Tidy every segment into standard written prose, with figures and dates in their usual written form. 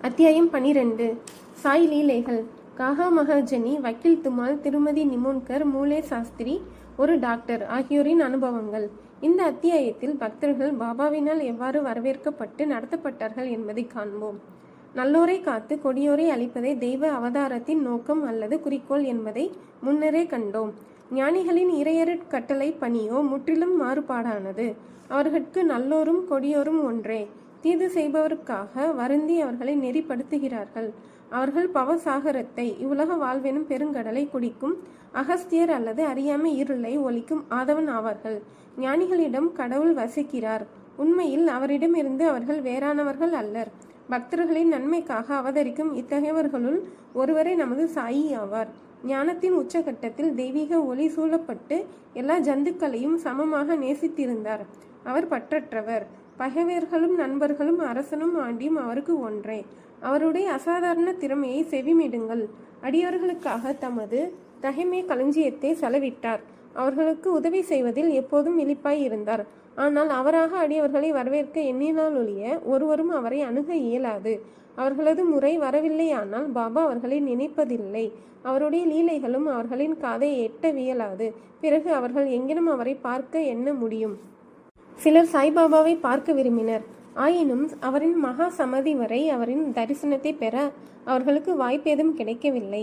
அத்தியாயம் 12. சாய் லீலைகள். காகா மகாஜனி, வக்கீல் துமால், திருமதி நிமோன்கர், மூலே சாஸ்திரி, ஒரு டாக்டர் ஆகியோரின் அனுபவங்கள். இந்த அத்தியாயத்தில் பக்தர்கள் பாபாவினால் எவ்வாறு வரவேற்கப்பட்டு நடத்தப்பட்டார்கள் என்பதை காண்போம். நல்லோரை காத்து கொடியோரை அழிப்பதே தெய்வ அவதாரத்தின் நோக்கம் அல்லது குறிக்கோள் என்பதை முன்னரே கண்டோம். ஞானிகளின் இறையருட் கட்டளை பணியோ முற்றிலும் மாறுபாடானது. அவர்களுக்கு நல்லோரும் கொடியோரும் ஒன்றே. தீது செய்பவருக்காக வருந்தி அவர்களை நெறிப்படுத்துகிறார்கள். அவர்கள் பவசாகரத்தை, இவ்வுலக வாழ்வெனும் பெருங்கடலை குடிக்கும் அகஸ்தியர் அல்லது அறியாமை இருளை ஒழிக்கும் ஆதவன் ஆவார்கள். ஞானிகளிடம் கடவுள் வசிக்கிறார். உண்மையில் அவரிடமிருந்து அவர்கள் வேறானவர்கள் அல்லர். பக்தர்களின் நன்மைக்காக அவதரிக்கும் இத்தகையவர்களுள் ஒருவரே நமது சாயி ஆவார். ஞானத்தின் உச்சகட்டத்தில் தெய்வீக ஒளி சூழப்பட்டு எல்லா ஜந்துக்களையும் சமமாக நேசித்திருந்தார். அவர் பற்றற்றவர். பகைவர்களும் நண்பர்களும் அரசனும் ஆண்டியும் அவருக்கு ஒன்றே. அவருடைய அசாதாரண திறமையை செவிமிடுங்கள். அடியவர்களுக்காக தமது தகைமை களஞ்சியத்தை செலவிட்டார். அவர்களுக்கு உதவி செய்வதில் எப்போதும் விழிப்பாய் இருந்தார். ஆனால் அவராக அடியவர்களை வரவேற்க எண்ணினால் ஒழிய ஒருவரும் அவரை அணுக இயலாது. அவர்களது முறை வரவில்லையானால் பாபா அவர்களை நினைப்பதில்லை. அவருடைய லீலைகளும் அவர்களின் காதை எட்டவியலாது. பிறகு அவர்கள் எங்கினும் அவரை பார்க்க எண்ண முடியும். சிலர் சாய்பாபாவை பார்க்க விரும்பினர். ஆயினும் அவரின் மகா சமாதி வரை அவரின் தரிசனத்தை பெற அவர்களுக்கு வாய்ப்பேதும் கிடைக்கவில்லை.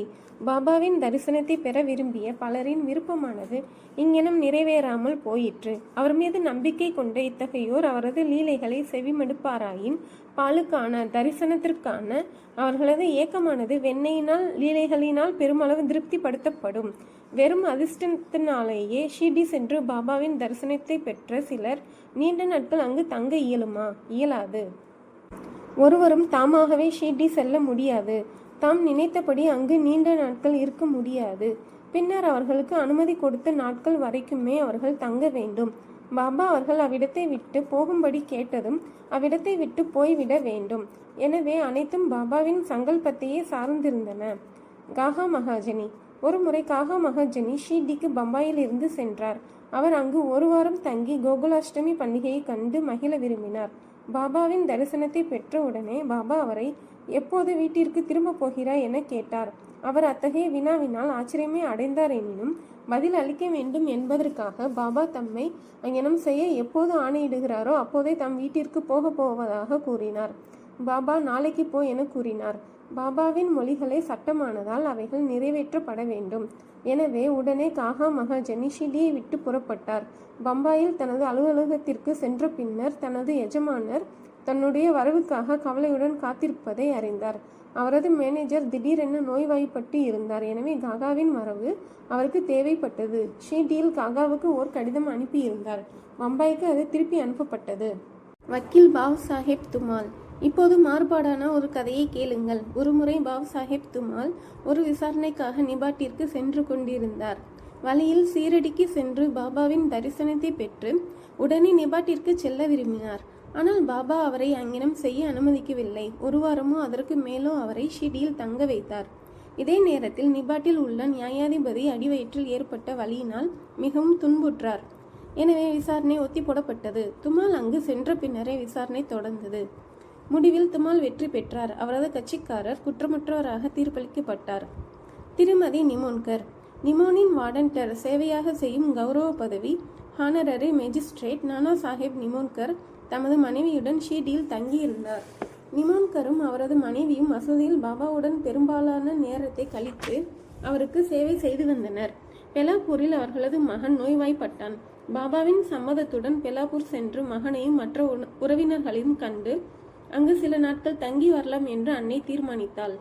பாபாவின் தரிசனத்தை பெற விரும்பிய பலரின் விருப்பமானது இங்கெனும் நிறைவேறாமல் போயிற்று. அவர் மீது நம்பிக்கை கொண்ட இத்தகையோர் அவரது லீலைகளை செவிமடுப்பாராயின் பாலுக்கான தரிசனத்திற்கான அவர்களது ஏக்கமானது வெண்ணையினால் லீலைகளினால் பெருமளவு திருப்திப்படுத்தப்படும். வெறும் அதிர்ஷ்டத்தினாலேயே ஷீர்டி சென்று பாபாவின் தரிசனத்தை பெற்ற சிலர் நீண்ட நாட்கள் அங்கு தங்க இயலுமா? இயலாது. ஒருவரும் தாமாகவே ஷீர்டி செல்ல முடியாது. தாம் நினைத்தபடி அங்கு நீண்ட நாட்கள் இருக்க முடியாது. பின்னர் அவர்களுக்கு அனுமதி கொடுத்த நாட்கள் வரைக்குமே அவர்கள் தங்க வேண்டும். பாபா அவர்கள் அவ்விடத்தை விட்டு போகும்படி கேட்டதும் அவ்விடத்தை விட்டு போய்விட வேண்டும். எனவே அனைத்தும் பாபாவின் சங்கல்பத்தையே சார்ந்திருந்தன. காகா மகாஜனி. ஒரு முறை காகா மகாஜனி ஷீர்டிக்கு பம்பாயில் இருந்து சென்றார். அவர் அங்கு ஒரு வாரம் தங்கி கோகுலாஷ்டமி பண்டிகையை கண்டு மகிழ விரும்பினார். பாபாவின் தரிசனத்தை பெற்ற உடனே பாபா அவரை எப்போது வீட்டிற்கு திரும்ப போகிறார் என கேட்டார். அவர் அத்தகைய வினாவினால் ஆச்சரியமே அடைந்தார். எனினும் பதில் அளிக்க வேண்டும் என்பதற்காக பாபா தம்மை அங்கனம் செய்ய எப்போது ஆணையிடுகிறாரோ அப்போதே தம் வீட்டிற்கு போவதாக கூறினார். பாபா நாளைக்கு போ என கூறினார். பாபாவின் மொழிகளே சட்டமானதால் அவைகள் நிறைவேற்றப்பட வேண்டும். எனவே உடனே காகா மகாஜனி ஷீர்டியை விட்டு புறப்பட்டார். பம்பாயில் தனது அலுவலகத்திற்கு சென்ற பின்னர் தனது எஜமானர் தன்னுடைய வரவுக்காக கவலையுடன் காத்திருப்பதை அறிந்தார். அவரது மேனேஜர் திடீரென நோய்வாய்ப்பட்டு இருந்தார். எனவே காகாவின் வரவு அவருக்கு தேவைப்பட்டது. ஷீர்டியில் காகாவுக்கு ஓர் கடிதம் அனுப்பியிருந்தார். பம்பாய்க்கு அது திருப்பி அனுப்பப்பட்டது. வக்கீல் பாவ் சாஹேப் துமால். இப்போது மாறுபாடான ஒரு கதையை கேளுங்கள். ஒருமுறை பாவ் சாஹேப் துமால் ஒரு விசாரணைக்காக நிபாட்டிற்கு சென்று கொண்டிருந்தார். வழியில் சீரடிக்கு சென்று பாபாவின் தரிசனத்தை பெற்று உடனே நிபாட்டிற்கு செல்ல விரும்பினார். ஆனால் பாபா அவரை அங்கினம் செய்ய அனுமதிக்கவில்லை. ஒரு வாரமோ அதற்கு மேலோ அவரை ஷீர்டியில் தங்க வைத்தார். இதே நேரத்தில் நிபாட்டில் உள்ள நியாயாதிபதி அடிவயிற்றில் ஏற்பட்ட வலியினால் மிகவும் துன்புற்றார். எனவே விசாரணை ஒத்தி போடப்பட்டது. துமால் அங்கு சென்ற பின்னரே விசாரணை தொடர்ந்தது. முடிவில் துமால் வெற்றி பெற்றார். அவரது கட்சிக்காரர் குற்றமற்றவராக தீர்ப்பளிக்கப்பட்டார். திருமதி நிமோன்கர். நிமோனின் வார்டன் சேவையாக செய்யும் கௌரவ பதவி ஹானரரி மேஜிஸ்ட்ரேட் நானா சாஹேப் நிமோன்கர் தமது மனைவியுடன் ஷீர்டியில் தங்கியிருந்தார். நிமோன்கரும் அவரது மனைவியும் மசூதியில் பாபாவுடன் பெரும்பாலான நேரத்தை கழித்து அவருக்கு சேவை செய்து வந்தனர். பெலாப்பூரில் அவர்களது மகன் நோய்வாய்ப்பட்டான். பாபாவின் சம்மதத்துடன் பெலாப்பூர் சென்று மகனையும் மற்ற உறவினர்களையும் கண்டு அங்கு சில நாட்கள் தங்கி வரலாம் என்று அன்னை தீர்மானித்தாள்.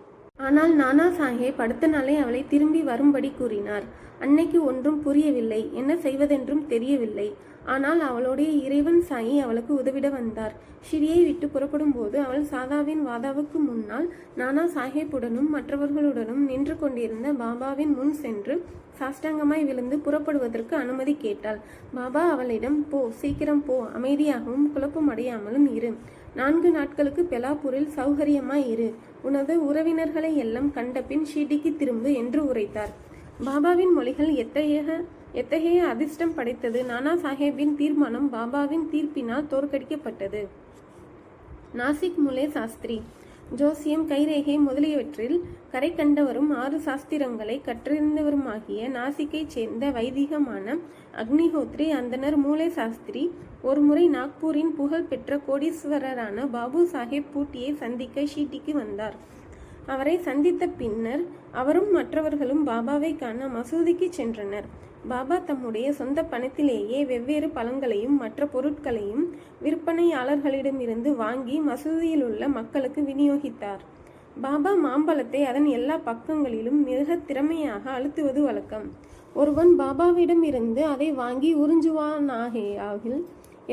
ஆனால் நானா சாஹேப் அடுத்த நாளே அவளை திரும்பி வரும்படி கூறினார். அன்னைக்கு ஒன்றும் புரியவில்லை. என்ன செய்வதென்றும் தெரியவில்லை. ஆனால் அவளுடைய இறைவன் சாயி அவளுக்கு உதவிட வந்தார். ஷிரியை விட்டு புறப்படும் போது அவள் சாதாவின் வாதாவுக்கு முன்னால் நானா சாஹேப்புடனும் மற்றவர்களுடனும் நின்று கொண்டிருந்த பாபாவின் முன் சென்று சாஷ்டாங்கமாய் விழுந்து புறப்படுவதற்கு அனுமதி கேட்டாள். பாபா அவளிடம், போ, சீக்கிரம் போ, அமைதியாகவும் குழப்பம் அடையாமலும் இரு. 4 நாட்களுக்கு பெலாப்பூரில் சௌகரியமாய் இரு. உனது உறவினர்களை எல்லாம் கண்டபின் ஷீர்டிக்கு திரும்பு என்று உரைத்தார். பாபாவின் மொழிகள் எத்தகைய அதிர்ஷ்டம் படைத்தது. நானா சாஹேப்பின் தீர்மானம் பாபாவின் தீர்ப்பினால் தோற்கடிக்கப்பட்டது. நாசிக் மூலே சாஸ்திரி. ஜோசியம், கைரேகை முதலியவற்றில் கரை கண்டவரும் 6 சாஸ்திரங்களை கற்றறிந்தவருமாகிய நாசிக்கைச் சேர்ந்த வைதிகமான அக்னிஹோத்ரி அந்தனர் மூலே சாஸ்திரி ஒருமுறை நாக்பூரின் புகழ் பெற்ற கோடீஸ்வரரான பாபு சாஹேப் பூட்டியை சந்திக்க ஷீட்டிக்கு வந்தார். அவரை சந்தித்த பின்னர் அவரும் மற்றவர்களும் பாபாவை காண மசூதிக்கு சென்றனர். பாபா தம்முடைய சொந்த பணத்திலேயே வெவ்வேறு பழங்களையும் மற்ற பொருட்களையும் விற்பனையாளர்களிடமிருந்து வாங்கி மசூதியில் உள்ள மக்களுக்கு விநியோகித்தார். பாபா மாம்பழத்தை அதன் எல்லா பக்கங்களிலும் மிக திறமையாக அழுத்துவது வழக்கம். ஒருவன் பாபாவிடம் இருந்து அதை வாங்கி உறிஞ்சுவானாகில்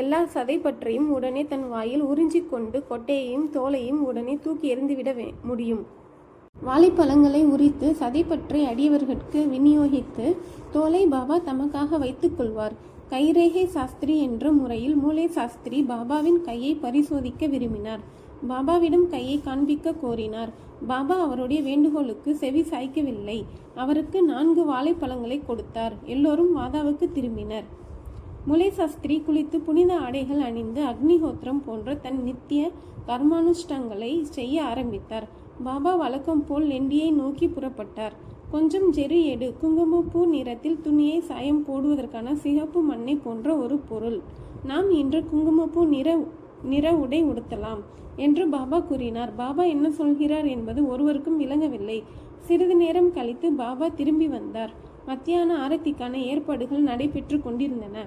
எல்லா சதைப்பற்றையும் உடனே தன் வாயில் உறிஞ்சிக்கொண்டு கொட்டையையும் தோலையும் உடனே தூக்கி எறிந்துவிட முடியும். வாழைப்பழங்களை உரித்து சதைப்பற்றை அடியவர்களுக்கு விநியோகித்து தோலை பாபா தமக்காக வைத்துக் கொள்வார். கைரேகை சாஸ்திரி என்ற முறையில் மூலே சாஸ்திரி பாபாவின் கையை பரிசோதிக்க விரும்பினார். பாபாவிடம் கையை காண்பிக்க கோரினார். பாபா அவருடைய வேண்டுகோளுக்கு செவி சாய்க்கவில்லை. அவருக்கு 4 வாழைப்பழங்களை கொடுத்தார். எல்லோரும் வாதாவுக்கு திரும்பினர். மூலே சாஸ்திரி குளித்து புனித ஆடைகள் அணிந்து அக்னிஹோத்திரம் போன்ற தன் நித்திய கர்மானுஷ்டங்களை செய்ய ஆரம்பித்தார். பாபா வழக்கம் போல் லெண்டியை நோக்கி புறப்பட்டார். கொஞ்சம் ஜெரு எடு, குங்குமப்பூ நிறத்தில் துணியை சாயம் போடுவதற்கான சிகப்பு மண்ணை போன்ற ஒரு பொருள். நாம் இன்று குங்குமப்பூ நிற உடை உடுத்தலாம் என்று பாபா கூறினார். பாபா என்ன சொல்கிறார் என்பது ஒருவருக்கும் விளங்கவில்லை. சிறிது நேரம் கழித்து பாபா திரும்பி வந்தார். மத்தியான ஆரத்திக்கான ஏற்பாடுகள் நடைபெற்று கொண்டிருந்தன.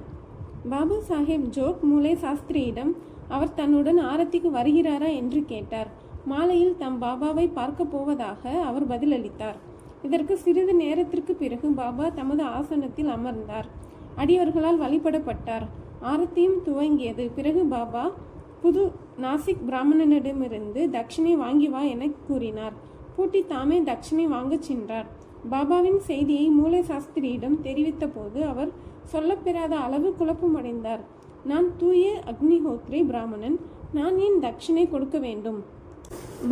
பாபு சாஹேப் ஜோக் மூலே சாஸ்திரியிடம் அவர் தன்னுடன் ஆரத்திக்கு வருகிறாரா என்று கேட்டார். மாலையில் தம் பாபாவை பார்க்க போவதாக அவர் பதிலளித்தார். இதற்கு சிறிது நேரத்திற்கு பிறகு பாபா தமது ஆசனத்தில் அமர்ந்தார். அடியவர்களால் வழிபடப்பட்டார். ஆரத்தியும் துவங்கியது. பிறகு பாபா புது நாசிக் பிராமணனிடமிருந்து தட்சிணை வாங்கி வா என கூறினார். பூட்டி தாமே தட்சிணை வாங்கச் சென்றார். பாபாவின் செய்தியை மூலே சாஸ்திரியிடம் தெரிவித்த போது அவர் சொல்லப்பெறாத அளவு குழப்பமடைந்தார். நான் தூய அக்னிஹோத்ரி பிராமணன், நான் ஏன் தட்சிணை கொடுக்க வேண்டும்?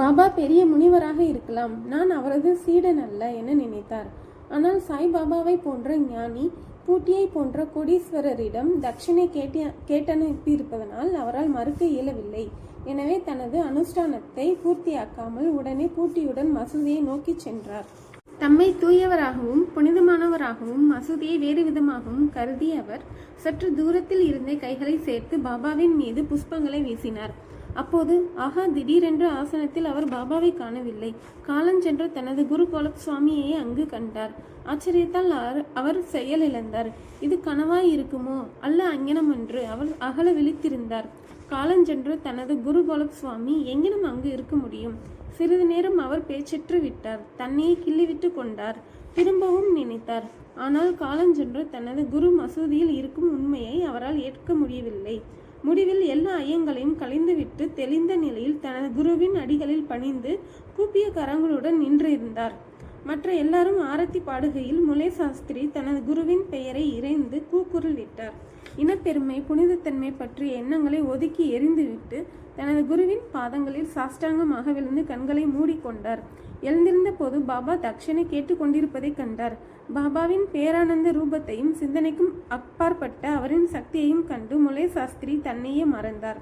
பாபா பெரிய முனிவராக இருக்கலாம், நான் அவரது சீடன் அல்ல என நினைத்தார். ஆனால் சாய்பாபாவை போன்ற ஞானி பூட்டியை போன்ற கோடீஸ்வரரிடம் தட்சிணை கேட்டனுப்பியிருப்பதனால் அவரால் மறுக்க இயலவில்லை. எனவே தனது அனுஷ்டானத்தை பூர்த்தியாக்காமல் உடனே பூட்டியுடன் மசூதியை நோக்கி சென்றார். தம்மை தூயவராகவும் புனிதமானவராகவும் மசூதியை வேறு விதமாகவும் கருதி அவர் சற்று தூரத்தில் இருந்த கைகளை சேர்த்து பாபாவின் மீது புஷ்பங்களை வீசினார். அப்போது ஆஹா, திடீரென்று ஆசனத்தில் அவர் பாபாவை காணவில்லை. காலஞ்சென்ற தனது குரு கோலப் சுவாமியை அங்கு கண்டார். ஆச்சரியத்தால் அவர் செயலிழந்தார். இது கனவாய் இருக்குமோ அல்ல அங்ஙனமென்று அவர் அகல விழித்திருந்தார். காலஞ்சென்று தனது குரு கோலப் சுவாமி எங்கினும் அங்கு இருக்க முடியும். சிறிது நேரம் அவர் பேச்சற்று விட்டார். தன்னையே கிள்ளிவிட்டு கொண்டார். திரும்பவும் நினைத்தார். ஆனால் காலஞ்சென்று தனது குரு மசூதியில் இருக்கும் உண்மையை அவரால் ஏற்க முடியவில்லை. முடிவில் எல்லா ஐயங்களையும் களைந்துவிட்டு தெளிந்த நிலையில் தனது குருவின் அடிகளில் பணிந்து கூப்பிய கரங்களுடன் நின்றிருந்தார். மற்ற எல்லாரும் ஆரத்தி பாடுகையில் மூலே சாஸ்திரி தனது குருவின் பெயரை இறைந்து கூக்குரலிட்டார். இனப்பெருமை, புனிதத்தன்மை பற்றிய எண்ணங்களை ஒதுக்கி எறிந்துவிட்டு தனது குருவின் பாதங்களில் சாஷ்டாங்கமாக விழுந்து கண்களை மூடிக்கொண்டார். எழுந்திருந்த போது பாபா தட்சணை கேட்டுக்கொண்டிருப்பதை கண்டார். பாபாவின் பேரானந்த ரூபத்தையும் சிந்தனைக்கும் அப்பாற்பட்ட அவரின் சக்தியையும் கண்டு மூலே சாஸ்திரி தன்னையே மறந்தார்.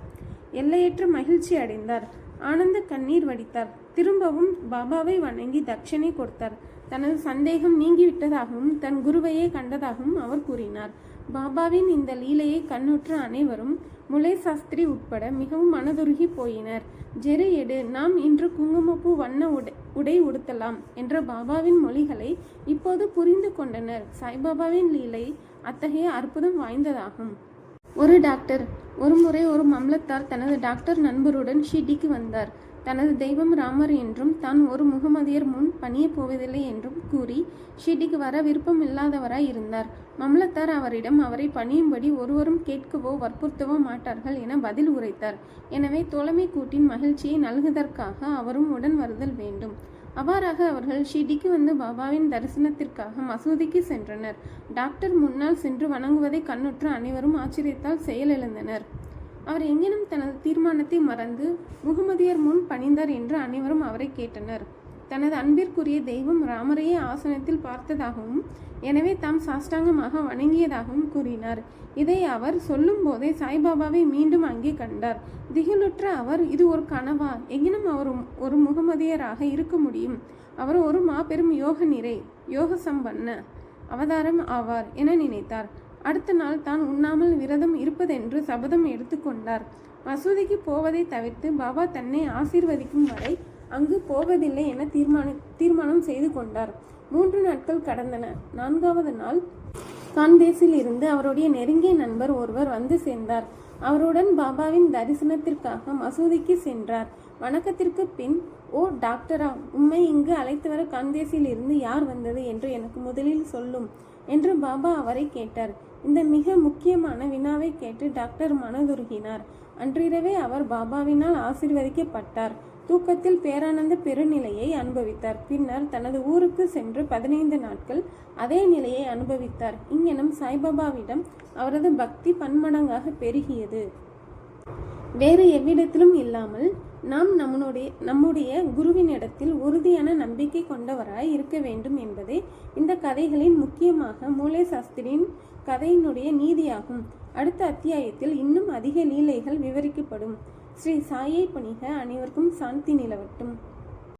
எல்லையற்ற மகிழ்ச்சி அடைந்தார். ஆனந்த கண்ணீர் வடித்தார். திரும்பவும் பாபாவை வணங்கி தட்சணை கொடுத்தார். தனது சந்தேகம் நீங்கிவிட்டதாகவும் தன் குருவையே கண்டதாகவும் அவர் கூறினார். பாபாவின் இந்த லீலையை கண்ணுற்ற அனைவரும் மூலே சாஸ்திரி உட்பட மிகவும் மனதுருகி போயினர். ஜெரு எடு, நாம் இன்று குங்குமப்பூ வண்ண உடை உடுத்தலாம் என்ற பாபாவின் மொழிகளை இப்போது புரிந்து கொண்டனர். சாய்பாபாவின் லீலை அத்தகைய அற்புதம் வாய்ந்ததாகும். ஒரு டாக்டர் ஒருமுறை ஒரு மம்லத்தார் தனது டாக்டர் நண்பருடன் ஷிர்டிக்கு வந்தார். தனது தெய்வம் ராமர் என்றும் தான் ஒரு முகமதியர் முன் பணிய போவதில்லை என்றும் கூறி ஷிர்டிக்கு வர விருப்பம் இல்லாதவராய் இருந்தார். மம்லத்தார் அவரிடம் அவரை பணியும்படி ஒருவரும் கேட்கவோ வற்புறுத்தவோ மாட்டார்கள் என பதில் உரைத்தார். எனவே தோழமை கூட்டின் மகிழ்ச்சியை நல்குவதற்காக அவரும் உடன் வருதல் வேண்டும். அவ்வாறாக அவர்கள் ஷிர்டிக்கு வந்து பாபாவின் தரிசனத்திற்காக மசூதிக்கு சென்றனர். டாக்டர் முன்னால் சென்று வணங்குவதை கண்ணுற்ற அனைவரும் ஆச்சரியத்தால் செயலிழந்தனர். அவர் எங்கேனும் தனது தீர்மானத்தை மறந்து முகமதியர் முன் பணிந்தார் என்று அனைவரும் அவரை கேட்டனர். தனது அன்பிற்குரிய தெய்வம் ராமரையே ஆசனத்தில் பார்த்ததாகவும் எனவே தாம் சாஷ்டாங்கமாக வணங்கியதாகவும் கூறினார். இதை அவர் சொல்லும் போதே சாய்பாபாவை மீண்டும் அங்கே கண்டார். திகிலுற்ற அவர், இது ஒரு கனவா? எங்கினும் அவர் ஒரு முகமதியராக இருக்க முடியும். அவர் ஒரு மாபெரும் யோக சம்பன்ன அவதாரம் ஆவார் என நினைத்தார். அடுத்த நாள் தான் உண்ணாமல் விரதம் இருப்பதென்று சபதம் எடுத்துக்கொண்டார். மசூதிக்கு போவதை தவிர்த்து பாபா தன்னை ஆசீர்வதிக்கும் வரை அங்கு போவதில்லை என தீர்மானம் செய்து கொண்டார். 3 நாட்கள் கடந்தன. 4வது நாள் காந்தேசில் இருந்து அவருடைய நெருங்கிய நண்பர் ஒருவர் வந்து சேர்ந்தார். அவருடன் பாபாவின் தரிசனத்திற்காக மசூதிக்கு சென்றார். வணக்கத்திற்கு பின், ஓ டாக்டரா, உம்மை இங்கு அழைத்து வர காந்தேசில் இருந்து யார் வந்தது என்று எனக்கு முதலில் சொல்லும் என்று பாபா அவரை கேட்டார். இந்த மிக முக்கியமான வினாவை கேட்டு டாக்டர் மனதுருகினார். அன்றிரவே அவர் பாபாவினால் ஆசீர்வதிக்கப்பட்டார். தூக்கத்தில் பேரானந்த பெருநிலையை அனுபவித்தார். பின்னர் தனது ஊருக்கு சென்று 15 நாட்கள் அதே நிலையை அனுபவித்தார். இங்கனம் சாய்பாபாவிடம் அவரது பக்தி பன்மடங்காக பெருகியது. வேறு எவ்விடத்திலும் இல்லாமல் நாம் நம்முடைய குருவினிடத்தில் உறுதியான நம்பிக்கை கொண்டவராய் இருக்க வேண்டும் என்பதே இந்த கதைகளின், முக்கியமாக மூலே சாஸ்திரியின் கதையினுடைய நீதியாகும். அடுத்த அத்தியாயத்தில் இன்னும் அதிக லீலைகள் விவரிக்கப்படும். ஸ்ரீ சாயை பணிக. அனைவருக்கும் சாந்தி நிலவட்டும்.